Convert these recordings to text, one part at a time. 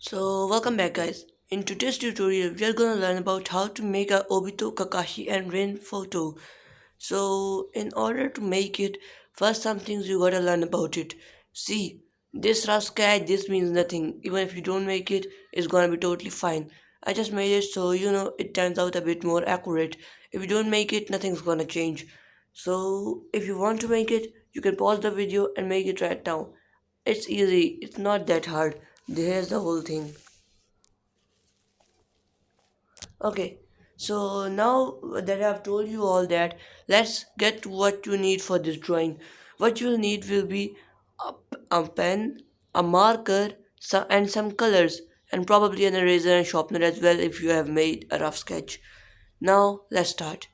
Welcome back, guys. In today's tutorial, we are going to learn about how to make a Obito Kakashi and Rin photo. In order to make it, first some things you gotta learn about it. See, this rough sketch, this means nothing. Even if you don't make it, it's gonna be totally fine. I just made it so it turns out a bit more accurate. If you don't make it, nothing's gonna change. So, if you want to make it, you can pause the video and make it right now. It's easy, it's not that hard. Here's the whole thing. Okay, so now that I've told you all that, let's get to what you need for this drawing. What you'll need will be a, a pen, a marker, and some colors, and probably an eraser and sharpener as well if you have made a rough sketch. Now, let's start.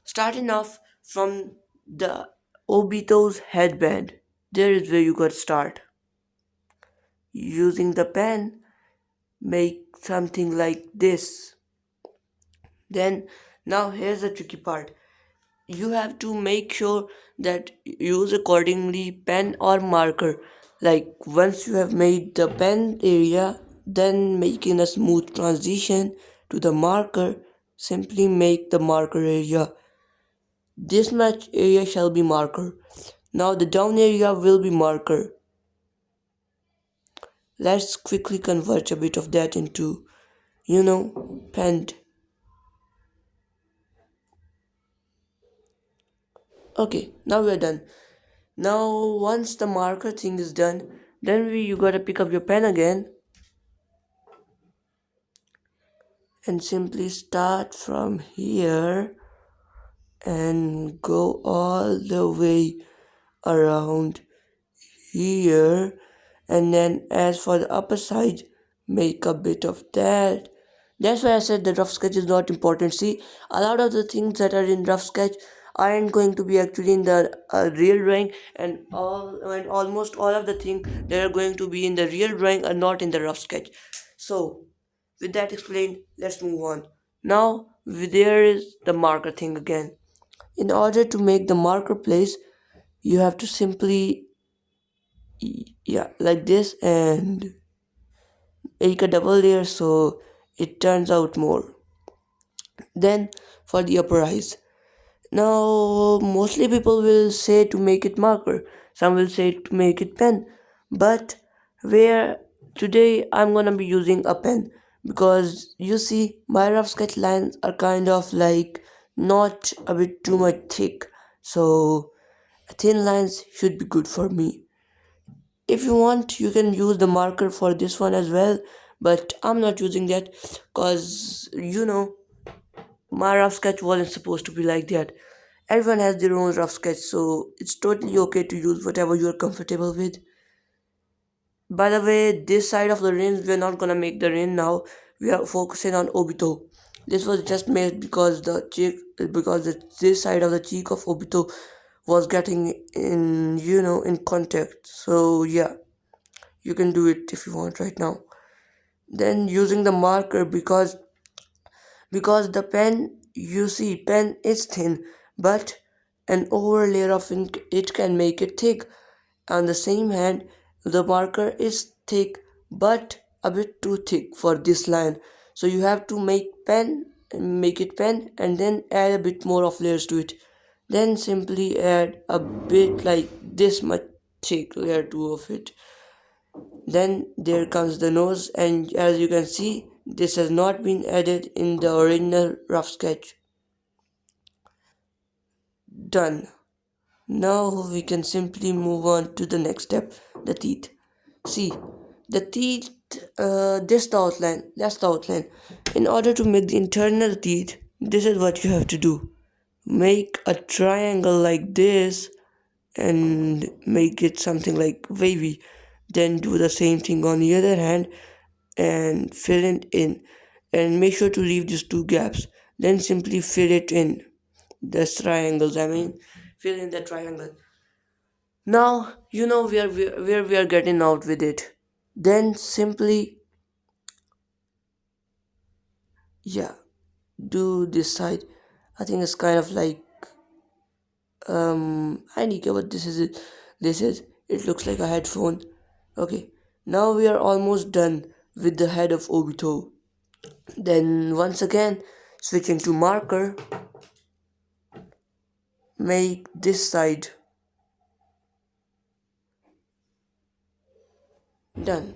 Starting off from the Obito's headband. There is where you got start. Using the pen, make something like this. Then, now here's the tricky part. You have to make sure that you use accordingly pen or marker. Like once you have made the pen area, then making a smooth transition to the marker, simply make the marker area. This much area shall be marker. Now the down area will be marker. Let's quickly convert a bit of that into, pen. Okay, now we're done. Now, once the marker thing is done, then you gotta pick up your pen again and simply start from here and go all the way around here. And then, as for the upper side, make a bit of that. That's why I said the rough sketch is not important. See, a lot of the things that are in rough sketch aren't going to be actually in the real drawing, and almost all of the things that are going to be in the real drawing are not in the rough sketch. So, with that explained, let's move on. Now, there is the marker thing again. In order to make the marker place, you have to simply, yeah, like this and make a double layer so it turns out more. Then for the upper eyes. Now, mostly people will say to make it marker, some will say to make it pen, but where today I'm gonna be using a pen because you see, my rough sketch lines are kind of like not a bit too much thick, so thin lines should be good for me. If you want, you can use the marker for this one as well, but I'm not using that because my rough sketch wasn't supposed to be like that. Everyone has their own rough sketch, so it's totally okay to use whatever you're comfortable with. By the way, this side of the range, we're not gonna make the rain now. We are focusing on Obito. This was just made because this side of the cheek of Obito was getting in contact. So yeah, you can do it if you want right now. Then using the marker because the pen, you see, pen is thin, but an overlay of ink it can make it thick. On the same hand, the marker is thick but a bit too thick for this line, so you have to make it pen and then add a bit more of layers to it. Then simply add a bit like this much thick layer two of it. Then there comes the nose, and as you can see, this has not been added in the original rough sketch. Done. Now we can simply move on to the next step, the teeth. See, the teeth, this the outline, that's the outline. In order to make the internal teeth, this is what you have to do. Make a triangle like this and make it something like wavy. Then do the same thing on the other hand and fill it in. And make sure to leave these two gaps. Then simply fill it in. The triangles, fill in the triangle. Now you know where we are getting out with it. Then simply, yeah, do this side. I think it's kind of like I need to what this is. This is, it looks like a headphone. Okay. Now we are almost done with the head of Obito. Then once again, switching to marker, make this side done.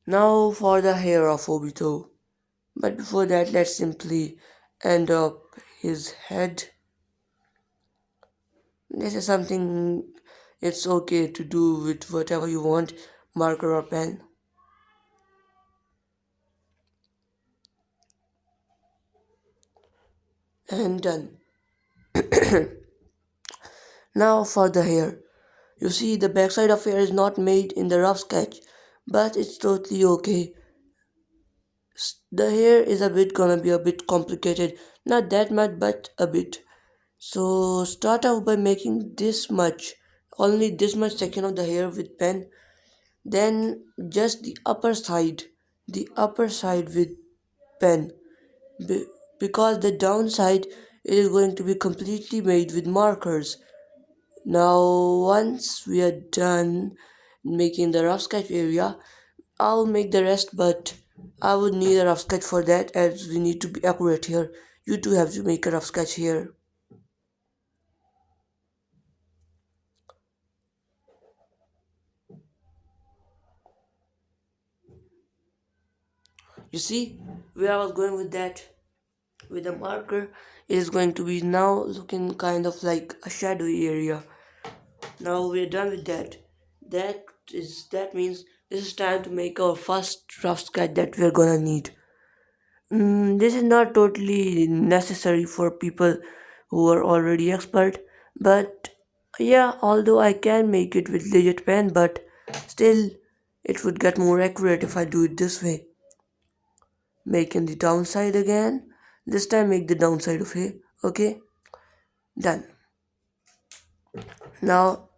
Now for the hair of Obito. But before that, let's simply end up his head. This is something it's okay to do with whatever you want, marker or pen. And done. Now for the hair. You see, the backside of hair is not made in the rough sketch, but it's totally okay. The hair is a bit gonna be a bit complicated, not that much, but a bit. So start off by making this much, only this much section of the hair with pen. Then just the upper side with pen. Be- because the downside it is going to be completely made with markers. Now once we are done making the rough sketch area, I'll make the rest, but I would need a rough sketch for that as we need to be accurate here. You too have to make a rough sketch here. You see where I was going with that? With the marker, it is going to be now looking kind of like a shadowy area. Now we're done with that. That means this is time to make our first rough sketch that we're gonna need. This is not totally necessary for people who are already expert, but yeah, although I can make it with legit pen, but still it would get more accurate if I do it this way. Making the downside again. This time make the downside of it. Okay, done. Now,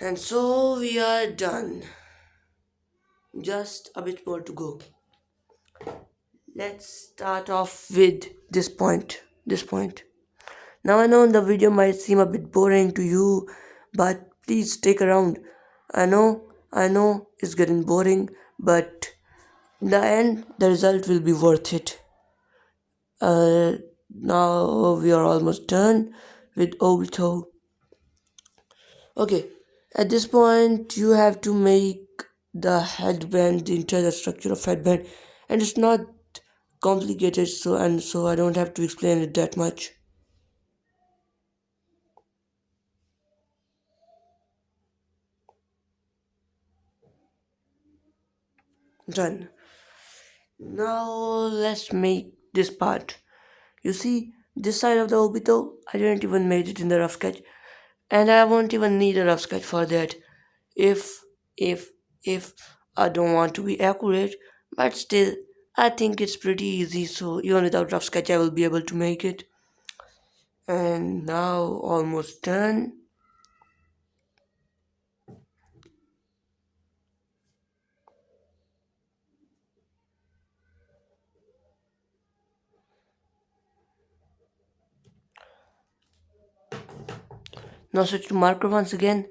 and so we are done. Just a bit more to go. Let's start off with this point. This point. Now I know the video might seem a bit boring to you, but please stick around. I know it's getting boring, but in the end, the result will be worth it. Now we are almost done with Obito. Okay, at this point, you have to make the headband, the entire structure of headband, and it's not complicated, so I don't have to explain it that much. Done. Now let's make this part. You see, this side of the Obito, I didn't even made it in the rough sketch, and I won't even need a rough sketch for that. If, if, if I don't want to be accurate, but still, I think it's pretty easy. So even without rough sketch, I will be able to make it. And now almost done. Now switch to marker once again.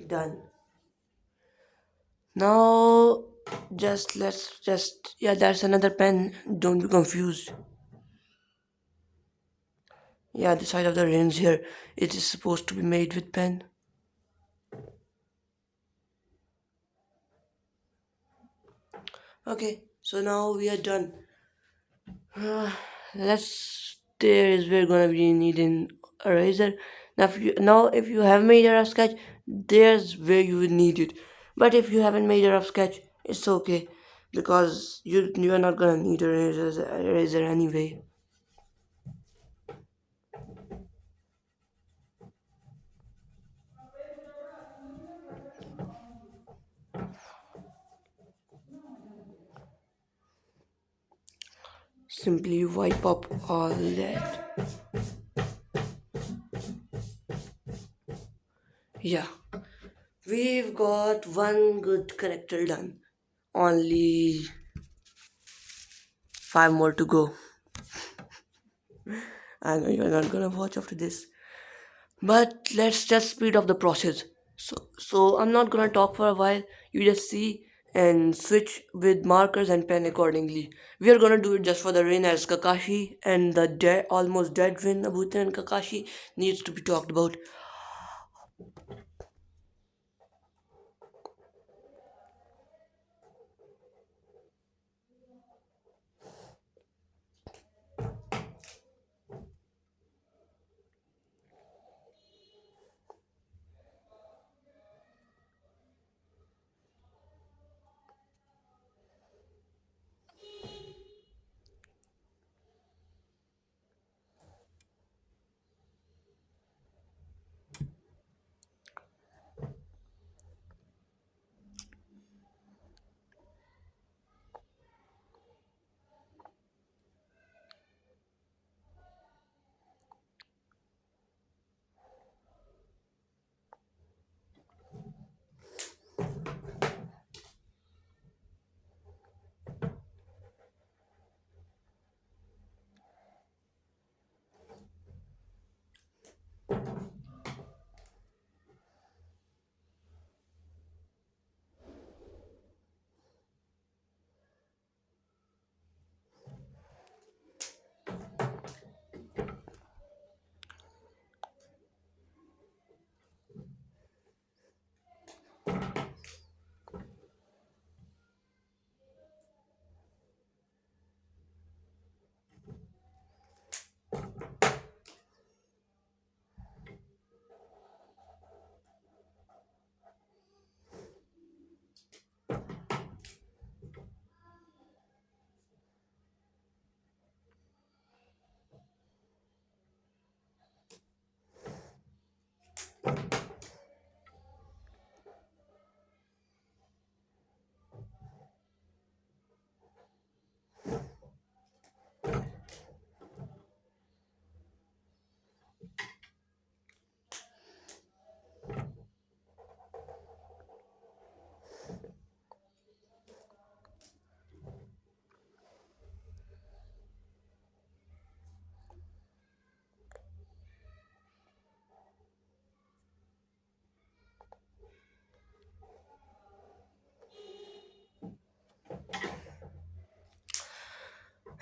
Done. Now let's just yeah, that's another pen. Don't be confused. Yeah, the side of the rings here, it is supposed to be made with pen. Okay, so now we are done. Let's there is we're gonna be needing eraser. Now if you have made a rough sketch, there's where you will need it. But if you haven't made a rough sketch, it's okay because you are not gonna need a eraser anyway. simply wipe up all that. Yeah, we've got one good character done. Only five more to go. I know you're not gonna watch after this. But let's just speed up the process. So I'm not gonna talk for a while. You just see and switch with markers and pen accordingly. We are gonna do it just for the Rin as Kakashi and the almost dead Rin, Obito and Kakashi needs to be talked about.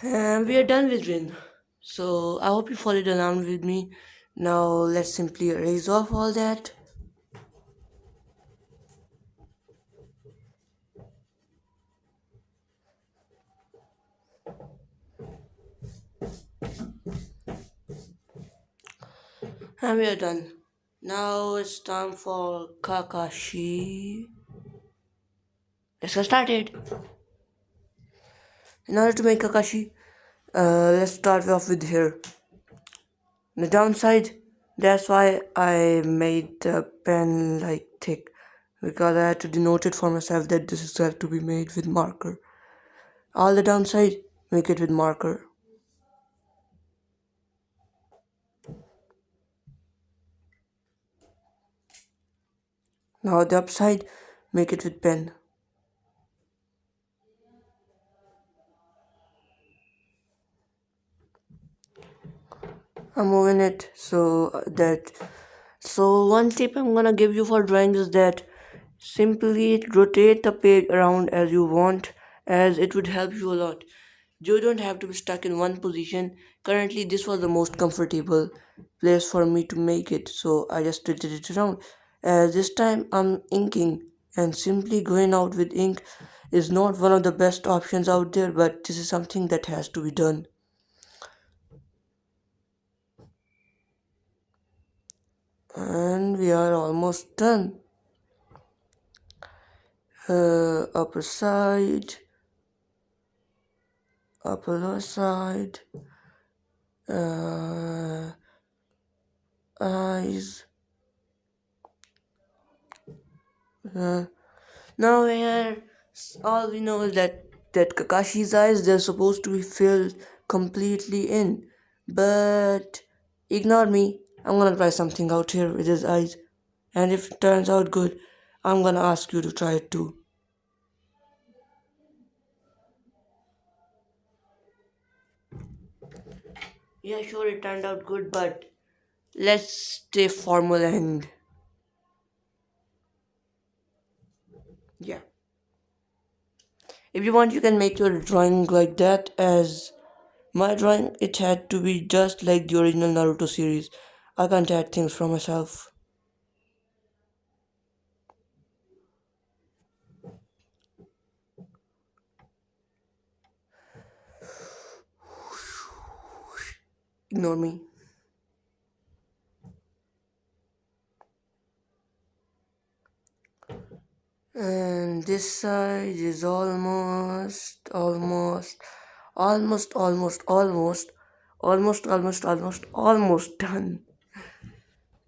And we are done with Rin. So I hope you followed along with me. Now let's simply erase off all that. And we are done. Now it's time for Kakashi. Let's get started. In order to make Kakashi, let's start off with here. The downside, that's why I made the pen like thick, because I had to denote it for myself that this is have to be made with marker. All the downside, make it with marker. Now the upside, make it with pen. I'm moving it so one tip I'm gonna give you for drawing is that simply rotate the page around as you want, as it would help you a lot. You don't have to be stuck in one position. Currently this was the most comfortable place for me to make it, so I just tilted it around. As this time I'm inking, and simply going out with ink is not one of the best options out there, but this is something that has to be done. And we are almost done. Upper side, upper lower side, uh, eyes. Uh, Now here, all we know is that Kakashi's eyes, they're supposed to be filled completely in. But ignore me. I'm gonna try something out here with his eyes. And if it turns out good, I'm gonna ask you to try it too. Yeah, sure, it turned out good, but let's stay formal and yeah. If you want, you can make your drawing like that. As my drawing, it had to be just like the original Naruto series. I can't add things from myself. Ignore me. And this side is almost done.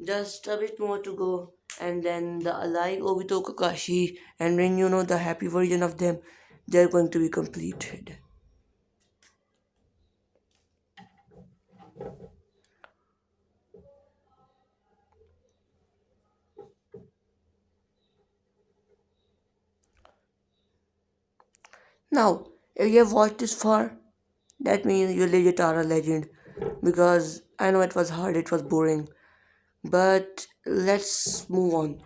Just a bit more to go, and then the alive Obito Kakashi and Rin, the happy version of them, they're going to be completed. Now, if you have watched this far, that means you legit are a legend. Because I know it was hard, it was boring. But let's move on.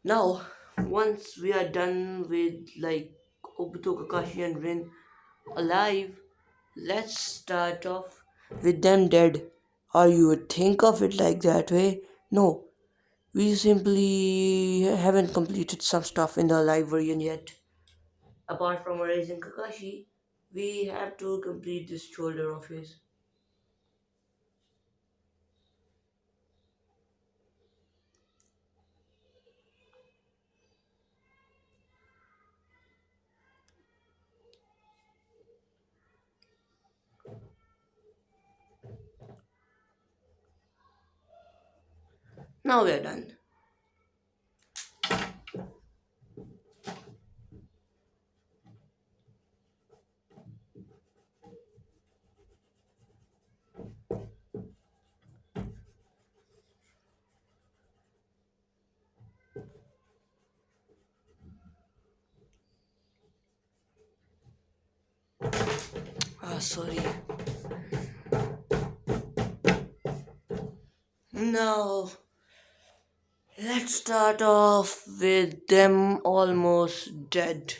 Now, once we are done with like Obito Kakashi and Rin alive, let's start off with them dead. Or you would think of it like that way. No, we simply haven't completed some stuff in the alive version yet. Apart from erasing Kakashi, we have to complete this shoulder of his. Now we are done. Ah, sorry. Now, let's start off with them almost dead.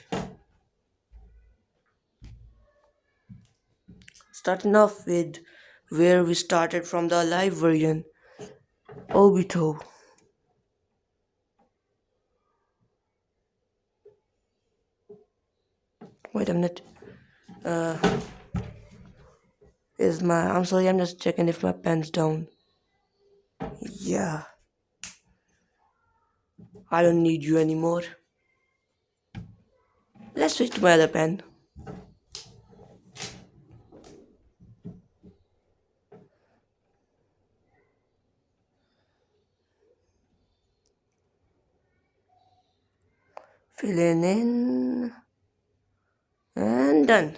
Starting off with where we started from the live version. Obito. Wait a minute. Is my. I'm sorry, I'm just checking if my pen's down. Yeah, I don't need you anymore. Let's switch to my other pen. Filling in. And done.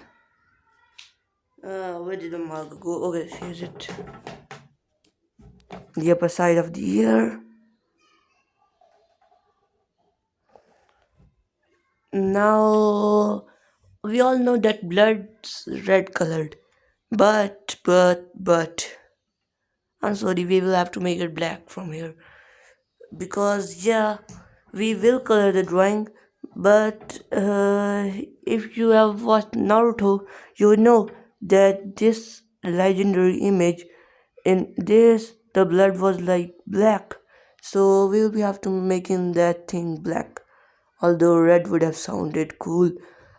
Where did the mark go? Okay, here's it. The upper side of the ear. Now, we all know that blood's red colored. But, I'm sorry, we will have to make it black from here. Because, yeah, we will color the drawing, but if you have watched Naruto, you would know that this legendary image in this, the blood was like black. So we will be have to making that thing black. Although red would have sounded cool.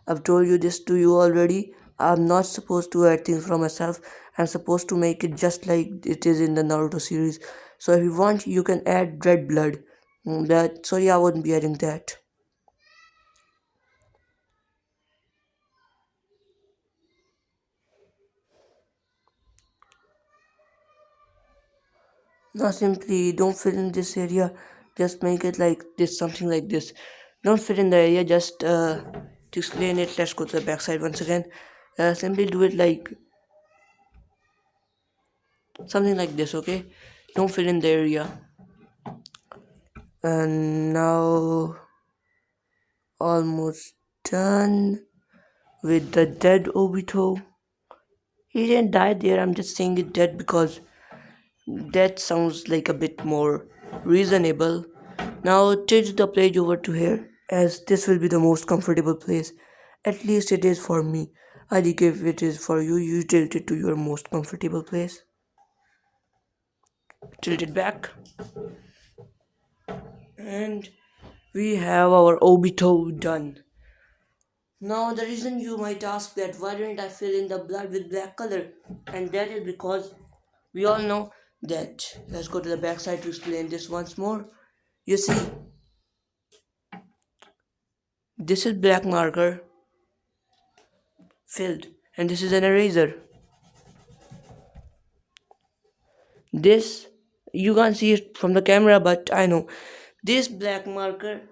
I've told you this to you already. I'm not supposed to add things from myself. I'm supposed to make it just like it is in the Naruto series. So if you want, you can add red blood. That sorry, I wouldn't be adding that. Now simply don't fill in this area. Just make it like this, something like this. Don't fill in the area. Just to explain it, let's go to the backside once again. Simply do it like something like this, okay? Don't fill in the area. And now almost done with the dead Obito. He didn't die there, I'm just saying it dead because that sounds like a bit more reasonable. Now change the page over to here, as this will be the most comfortable place. At least it is for me. I think if it is for you, you tilt it to your most comfortable place. Tilt it back. And we have our Obito done. Now the reason you might ask that why didn't I fill in the blood with black color? And that is because we all know that. Let's go to the back side to explain this once more. You see, this is black marker filled, and this is an eraser. This you can't see it from the camera, but I know this black marker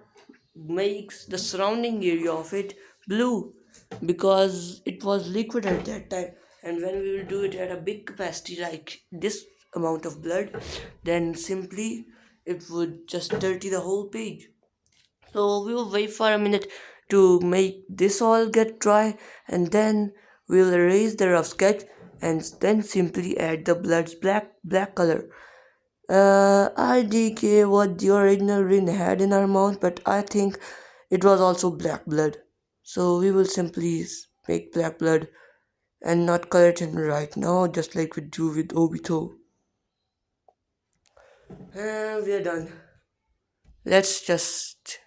makes the surrounding area of it blue because it was liquid at that time. And when we will do it at a big capacity like this amount of blood, then simply it would just dirty the whole page. So we will wait for a minute to make this all get dry, and then we'll erase the rough sketch and then simply add the blood's black color. IDK what the original Rin had in our mouth, but I think it was also black blood. So we will simply make black blood and not color it in right now, just like we do with Obito. And we are done. Let's just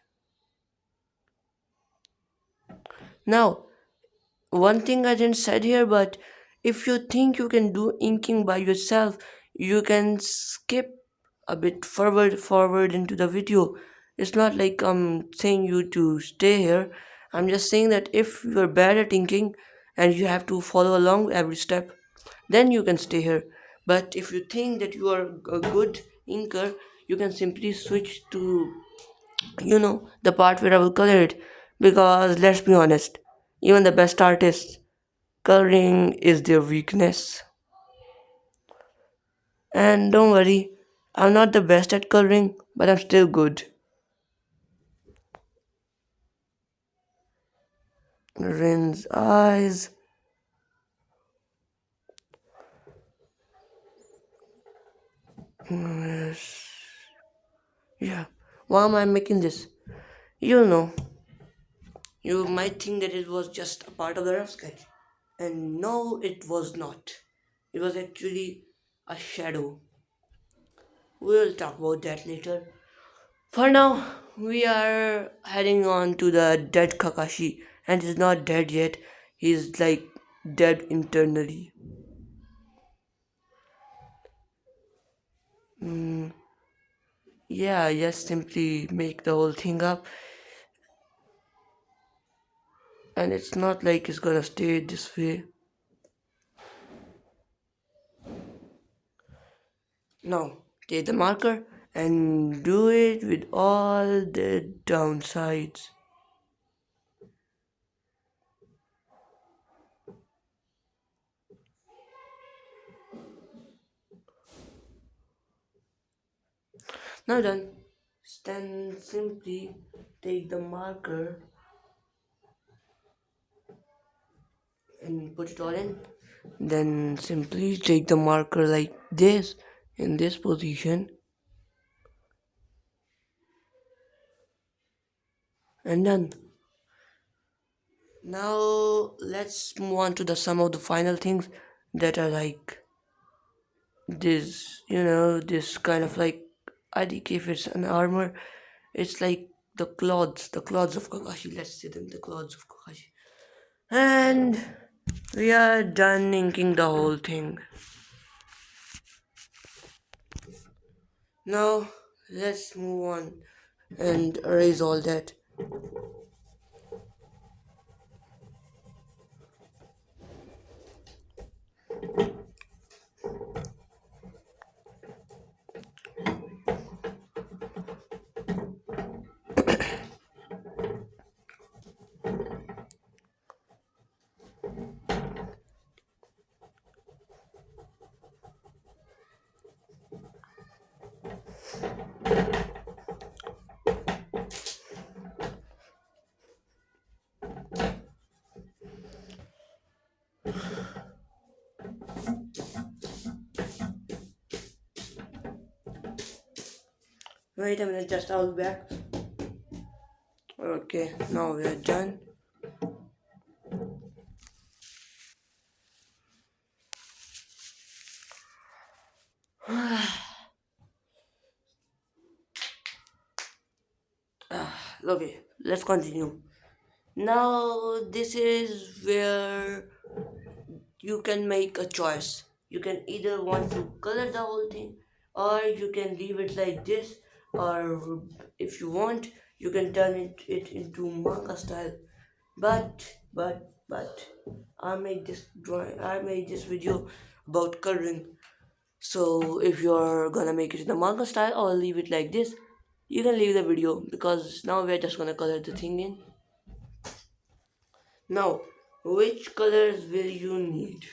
now. One thing I didn't said here, but if you think you can do inking by yourself, you can skip a bit forward into the video. It's not like I'm saying you to stay here. I'm just saying that if you're bad at inking and you have to follow along every step, then you can stay here. But if you think that you are a good inker, you can simply switch to the part where I will color it, because let's be honest, even the best artists, coloring is their weakness. And don't worry, I'm not the best at coloring, but I'm still good. Rin's eyes. Yes. Yeah. Why am I making this? You know, you might think that it was just a part of the rough sketch. And no, it was not. It was actually a shadow. We'll talk about that later. For now, we are heading on to the dead Kakashi, and he's not dead yet. He's like dead internally. Yeah, just simply make the whole thing up, and it's not like it's gonna stay this way. Now, take the marker and do it with all the downsides. Now done. Then simply take the marker and put it all in. Then simply take the marker like this in this position and done. Now let's move on to the some of the final things that are like this kind of like, I think if it's an armor, it's like the clothes of Kakashi. Let's say them the clothes of Kakashi. And we are done inking the whole thing. Now let's move on and erase all that. Wait a minute, just I'll be back. Okay, now we are done. Okay, let's continue. Now, this is where you can make a choice. You can either want to color the whole thing, or you can leave it like this, or if you want, you can turn it into manga style. But I made this video about coloring. So if you're gonna make it in the manga style or leave it like this, you can leave the video because now we're just gonna color the thing in. Now, which colors will you need?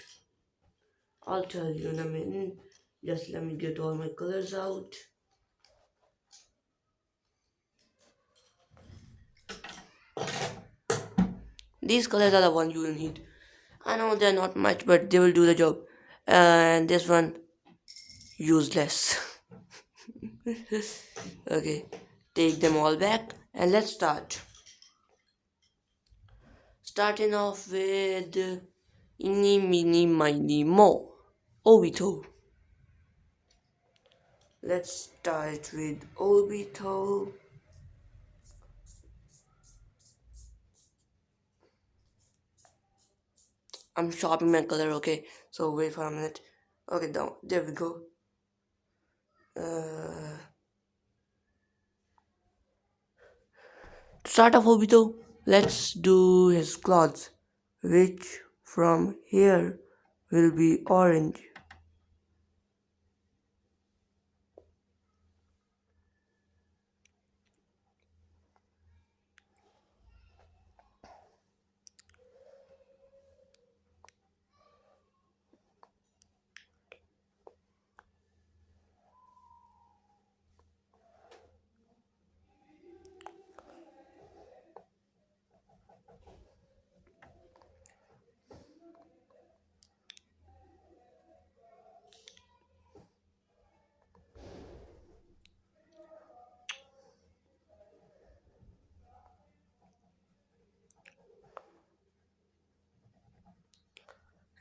I'll tell you in a minute. Just let me get all my colors out. These colors are the one you will need. I know they're not much, but they will do the job. And this one, useless. Okay, take them all back and let's start. Starting off with Inni Mini Miny Mo Obito. Let's start with Obito. I'm sharpening my color, okay? So wait for a minute. Okay, down. There we go. To start off Obito, let's do his clothes, which from here will be orange.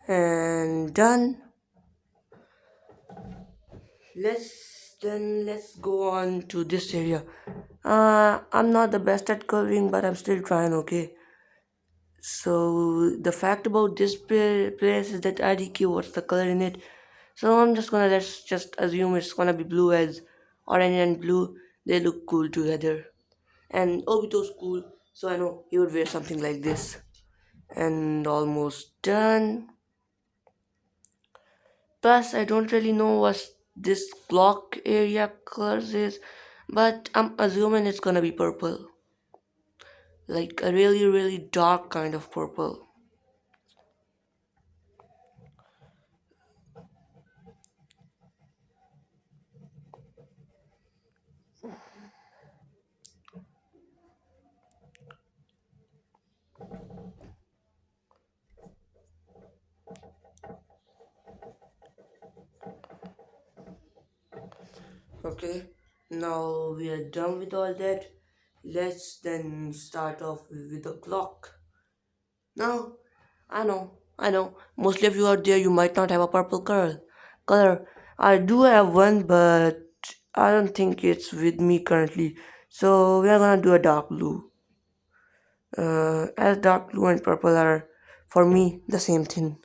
And done. Let's go on to this area. I'm not the best at coloring, but I'm still trying. Okay. So the fact about this place is that IDQ. What's the color in it? So I'm just gonna let's just assume it's gonna be blue as orange and blue. They look cool together. And Obito's cool, so I know he would wear something like this. And almost done. Plus, I don't really know what this clock area colors is, but I'm assuming it's gonna be purple. Like a really, really dark kind of purple. Okay, now we are done with all that. Let's then start off with the clock. Now, I know, mostly of you out there, you might not have a purple color. I do have one, but I don't think it's with me currently. So we are gonna do a dark blue. As dark blue and purple are, for me, the same thing.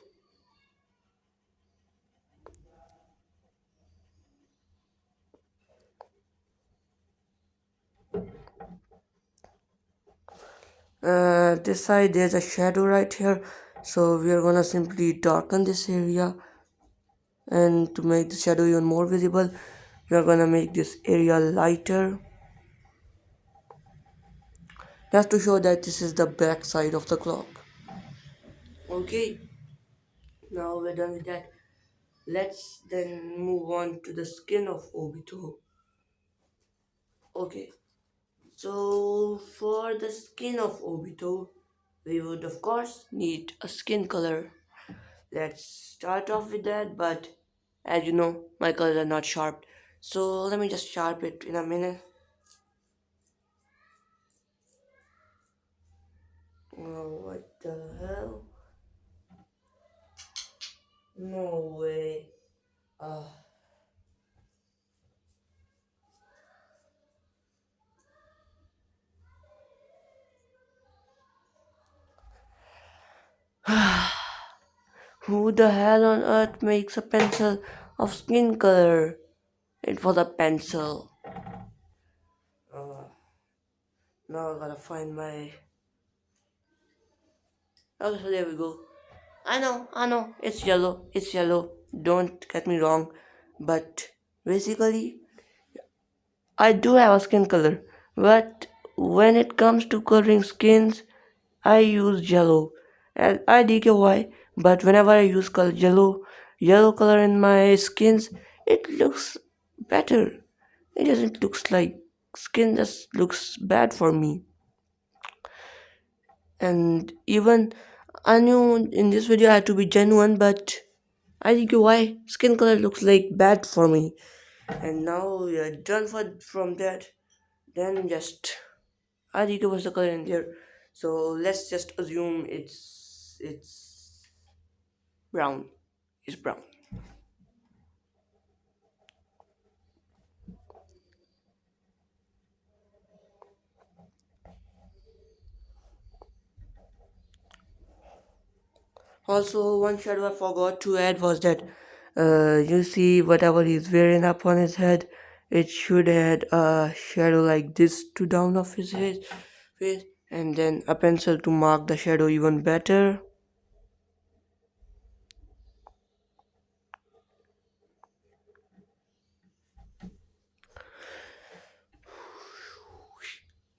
This side there's a shadow right here, so we are gonna simply darken this area, and to make the shadow even more visible, we are gonna make this area lighter, just to show that this is the back side of the clock. Okay, now we're done with that. Let's then move on to the skin of Obito. Okay, so for the skin of Obito, we would of course need a skin color. Let's start off with that, but as you know, my colors are not sharp. So let me just sharp it in a minute. Oh, what the hell? No way. Uh, who the hell on earth makes a pencil of skin color? It was a pencil. Uh, Now I gotta find my. Okay, so there we go. I know, it's yellow. Don't get me wrong, but basically, I do have a skin color. But when it comes to coloring skins, I use yellow. And I don't know why, but whenever I use color yellow color in my skins, it looks better. It doesn't looks like skin just looks bad for me. And even I knew in this video I had to be genuine, but I think why skin color looks like bad for me. And now we are done from that. Then just I think it was the color in there. So let's just assume it's brown. It's brown. Also, one shadow I forgot to add was that you see whatever he's wearing up on his head, it should add a shadow like this to down of his head, face, and then a pencil to mark the shadow even better.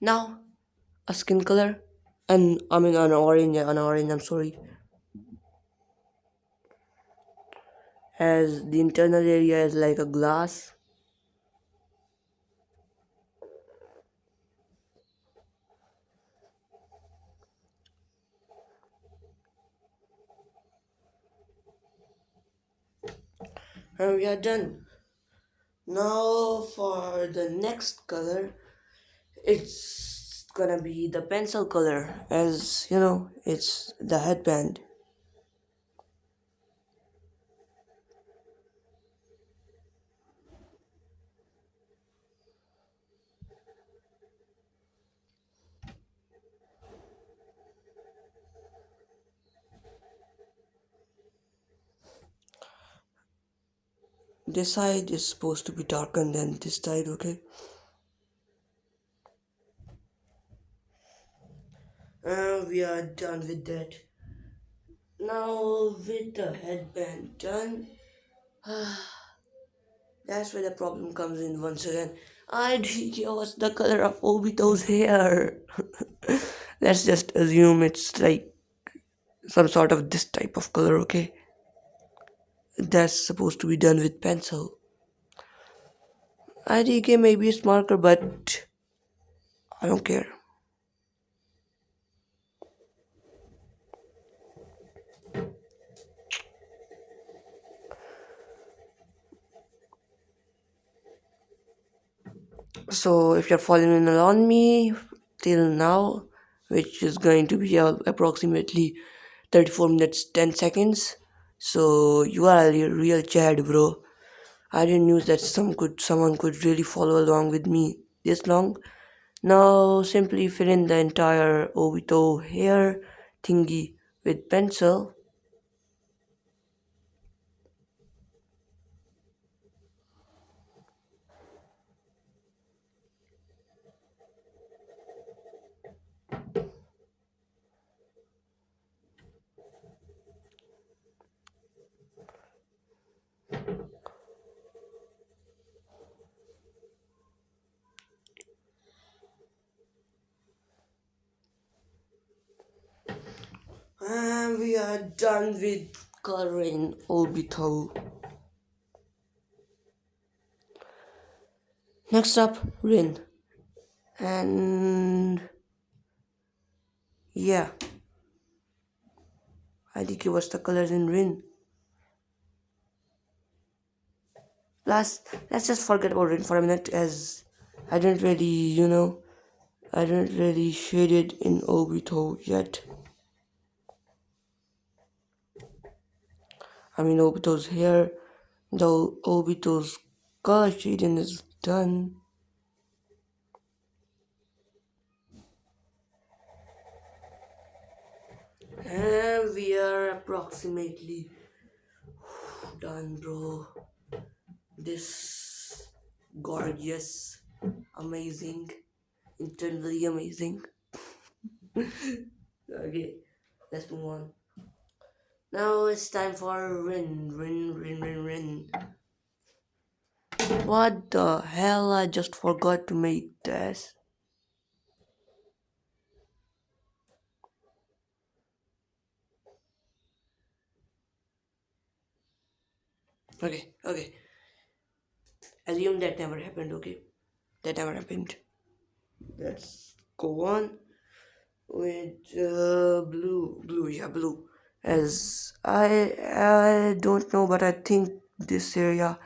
Now, a skin color, and I mean an orange. I'm sorry, as the internal area is like a glass. And we are done. Now for the next color, it's gonna be the pencil color, as you know, it's the headband. This side is supposed to be darker than this side, okay? We are done with that. Now, with the headband done, that's where the problem comes in once again. I didn't care what's the color of Obito's hair. Let's just assume it's like some sort of this type of color, okay? That's supposed to be done with pencil. IDK maybe it's marker, but I don't care. So if you're following along me till now, which is going to be approximately 34 minutes 10 seconds, so you are a real Chad, bro. I didn't know that someone could really follow along with me this long. Now simply fill in the entire Obito hair thingy with pencil. And we are done with coloring Obito. Next up, Rin. And yeah, I think it was the colors in Rin. Plus, let's just forget about Rin for a minute as I didn't really, I didn't really shade it in Obito yet. I mean Obito's hair, though Obito's color shading is done. And we are approximately done, bro. This gorgeous, amazing, internally amazing. Okay, let's move on. Now it's time for Rin, Rin, Rin, Rin, Rin. What the hell? I just forgot to make this. Okay, okay. Assume that never happened, okay? That never happened. Let's go on with blue, yeah, blue. As I don't know, but I think this area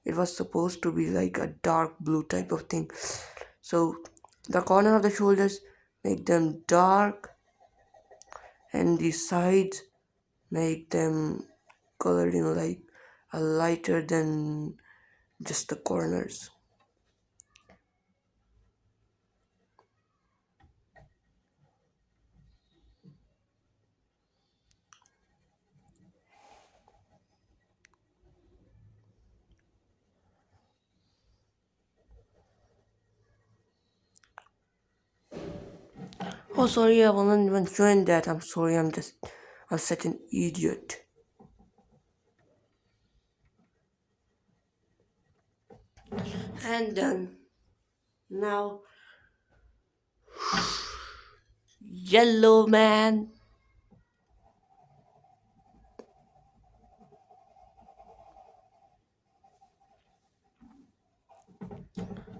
it was supposed to be like a dark blue type of thing. So the corner of the shoulders make them dark, and the sides make them colored in like a lighter than just the corners. Oh, sorry, I wasn't even showing that. I'm sorry, I'm such an idiot. And done. Now, yellow man.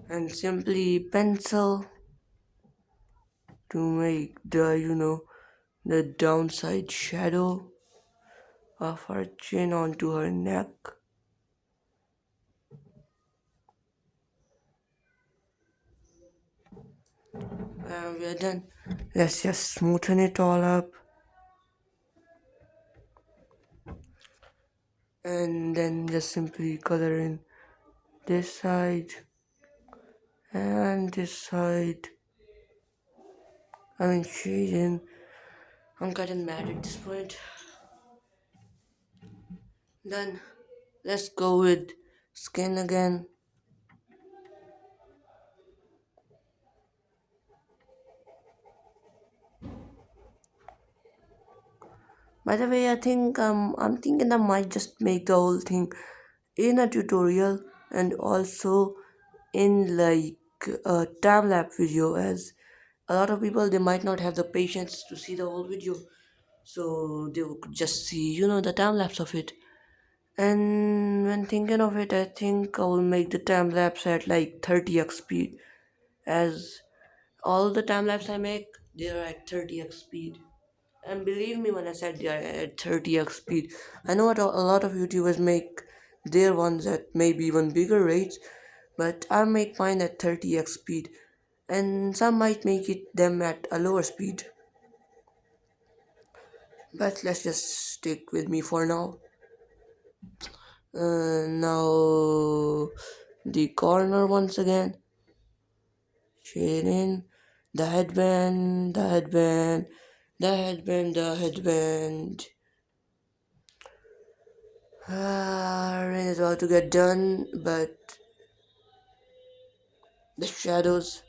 And simply pencil to make the downside shadow of her chin onto her neck. And we're done. Let's just smoothen it all up. And then just simply color in this side and this side. I mean, shading. I'm getting mad at this point. Then let's go with skin again. By the way, I'm thinking I might just make the whole thing in a tutorial and also in like a time lapse video, as a lot of people they might not have the patience to see the whole video, so they could just see the time lapse of it. And when thinking of it, I think I will make the time lapse at like 30x speed, as all the time lapse I make they are at 30x speed. And believe me when I said they are at 30x speed. I know what a lot of YouTubers make their ones at maybe even bigger rates, but I make mine at 30x speed. And some might make it them at a lower speed. But let's just stick with me for now. Now the corner once again. Shade in the headband, the headband, the headband, the headband. Rain is about to get done, but the shadows.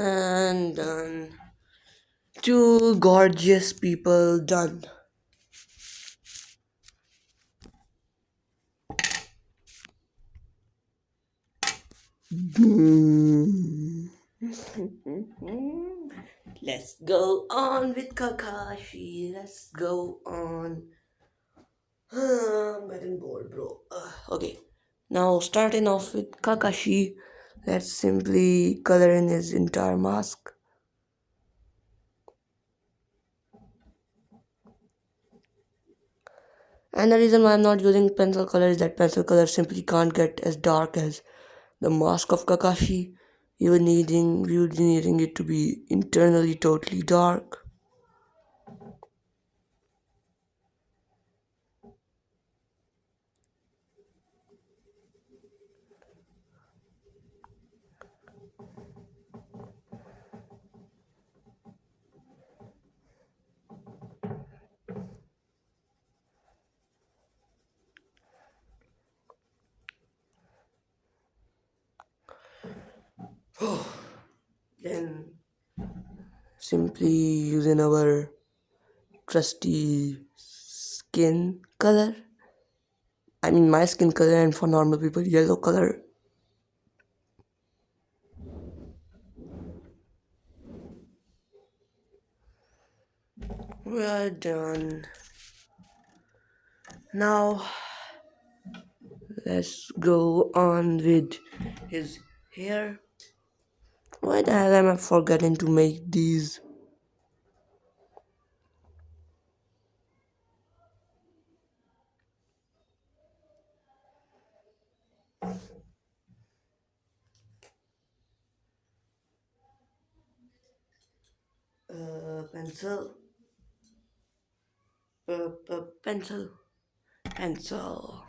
And done. Two gorgeous people done. Let's go on with Kakashi. Let's go on. I'm getting bored, bro. Okay. Now, starting off with Kakashi, let's simply color in his entire mask. And the reason why I'm not using pencil color is that pencil color simply can't get as dark as the mask of Kakashi. You would needing it to be internally totally dark. Then simply using our trusty skin color. I mean my skin color, and for normal people yellow color. We are done. Now let's go on with his hair. Why the hell am I forgetting to make these? Pencil. Pencil. Pencil.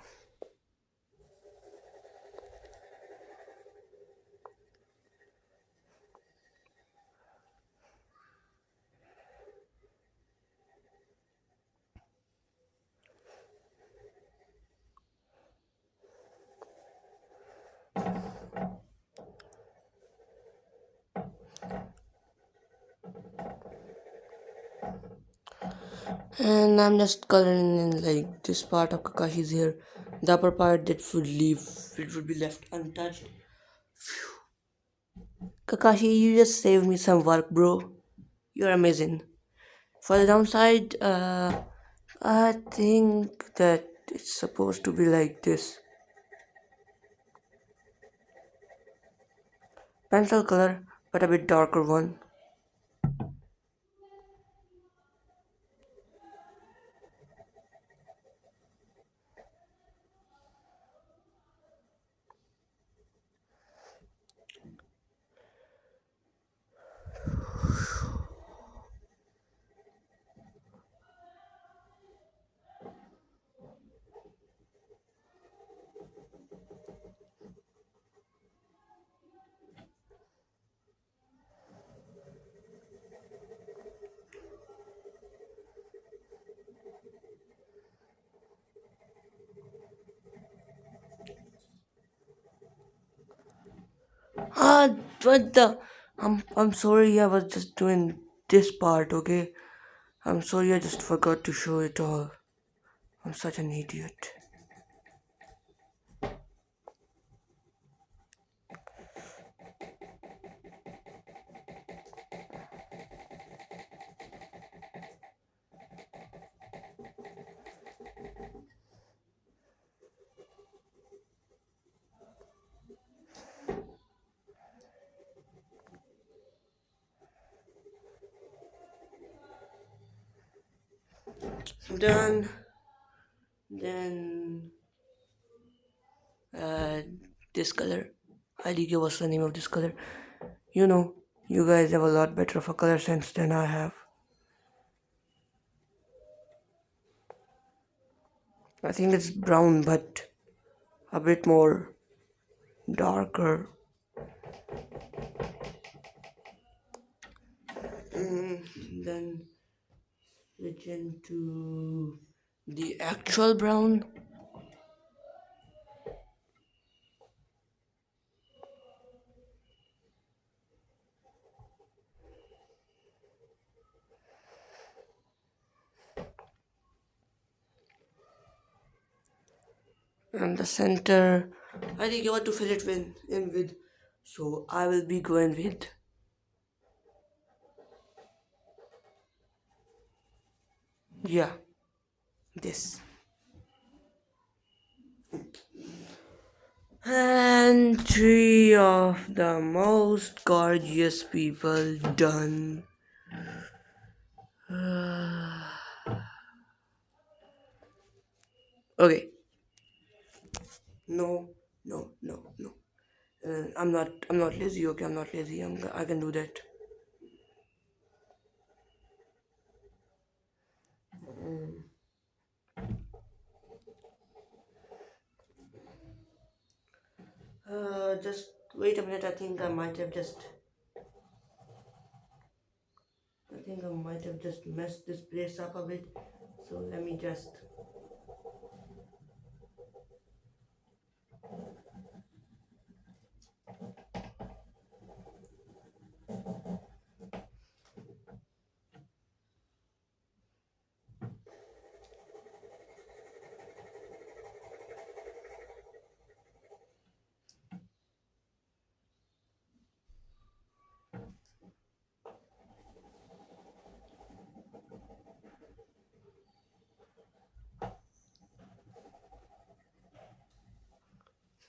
And I'm just coloring in like this part of Kakashi's hair. The upper part that would be left untouched. Kakashi, you just saved me some work, bro. You're amazing. For the downside, I think that it's supposed to be like this. Pencil color, but a bit darker one. Ah, what the? I'm sorry. I was just doing this part. Okay. I'm sorry. I just forgot to show it all. I'm such an idiot. Done. Then uh, this color. IDK, what's the name of this color? You know, you guys have a lot better of a color sense than I have. I think it's brown, but a bit more darker. Then switch into the actual brown. And the center, I think you want to fill it in with. So I will be going with Yeah, this. And three of the most gorgeous people done. Okay. No, no, no, no. I'm not lazy. Okay, I'm not lazy. I can do that. Just wait a minute. I think I might have just messed this place up a bit. So let me just.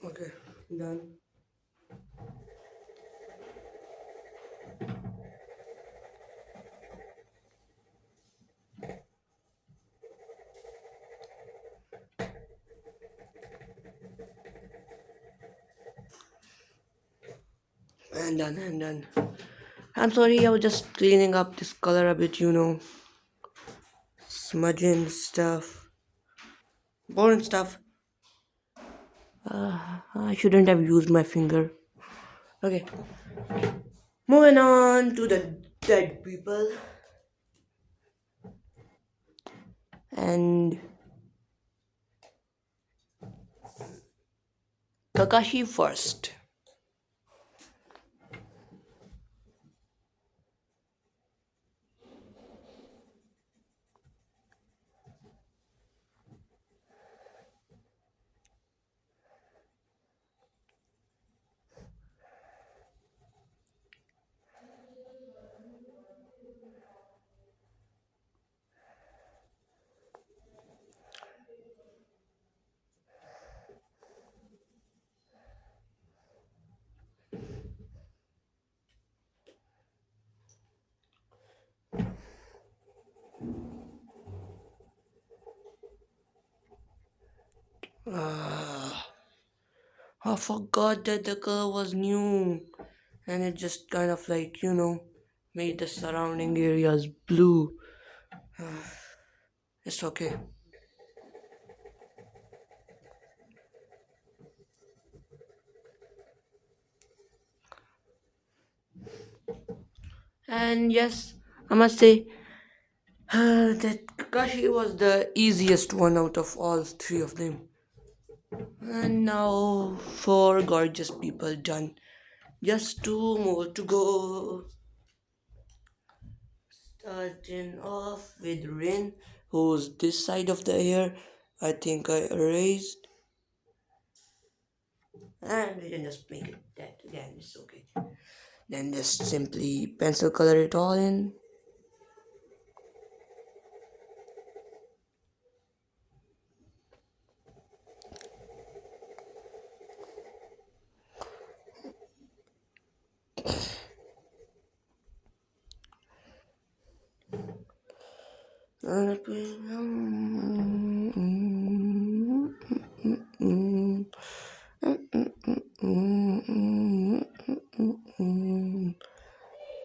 Okay, done. And done, and done. I'm sorry, I was just cleaning up this color a bit, smudging stuff, boring stuff. I shouldn't have used my finger. Okay, moving on to the dead people. And Kakashi first. I forgot that the color was new, and it just kind of made the surrounding areas blue. It's okay. And yes, I must say that Kakashi was the easiest one out of all three of them. And now, four gorgeous people done. Just two more to go. Starting off with Rin, who's this side of the hair. I think I erased. And we can just make it that again, it's okay. Then just simply pencil color it all in.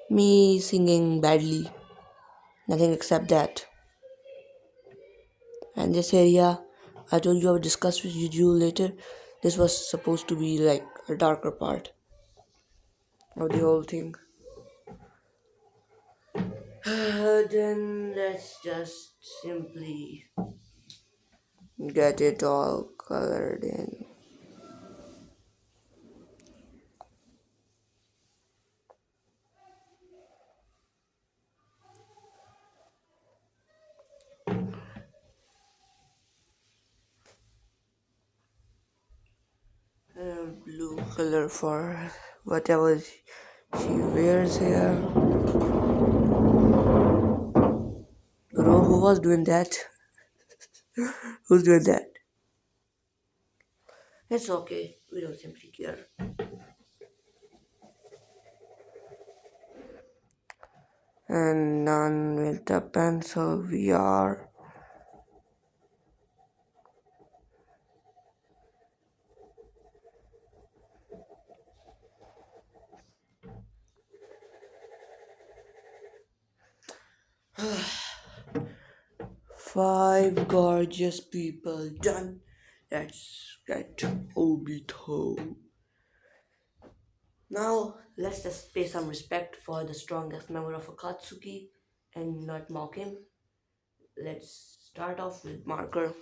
Me singing badly, nothing except that. And this area, I told you I would discuss with you later. This was supposed to be like a darker part of the whole thing. Then let's just simply get it all colored in. Blue color for whatever she wears here. Bro, who was doing that? Who's doing that? It's okay. We don't simply care. And done with the pencil, we are 5 gorgeous people done. Let's get Obito. Now, let's just pay some respect for the strongest member of Akatsuki and not mock him. Let's start off with marker.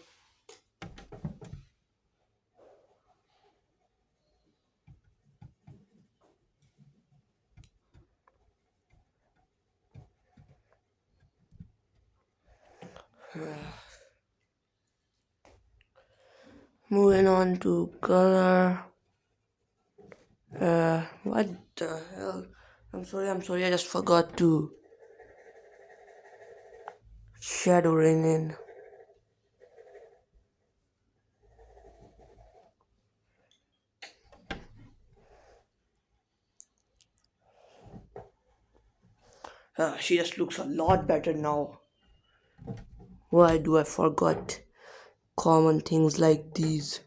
Moving on to color. What the hell? I'm sorry, I just forgot to shadow rain in. She just looks a lot better now. Why do I forgot common things like these?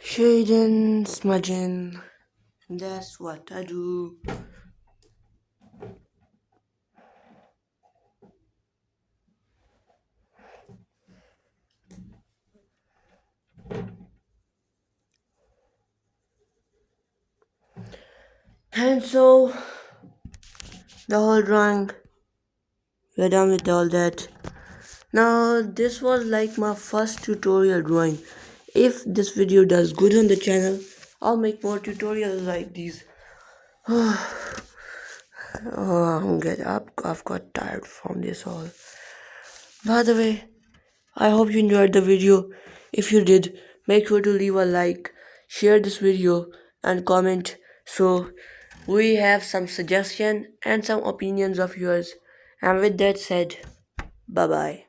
Shading, smudging. That's what I do. And so, the whole drawing, we're done with all that. Now, this was like my first tutorial drawing. If this video does good on the channel, I'll make more tutorials like these. I've got tired from this all. By the way, I hope you enjoyed the video. If you did, make sure to leave a like, share this video, and comment so we have some suggestion and some opinions of yours. And with that said, bye bye.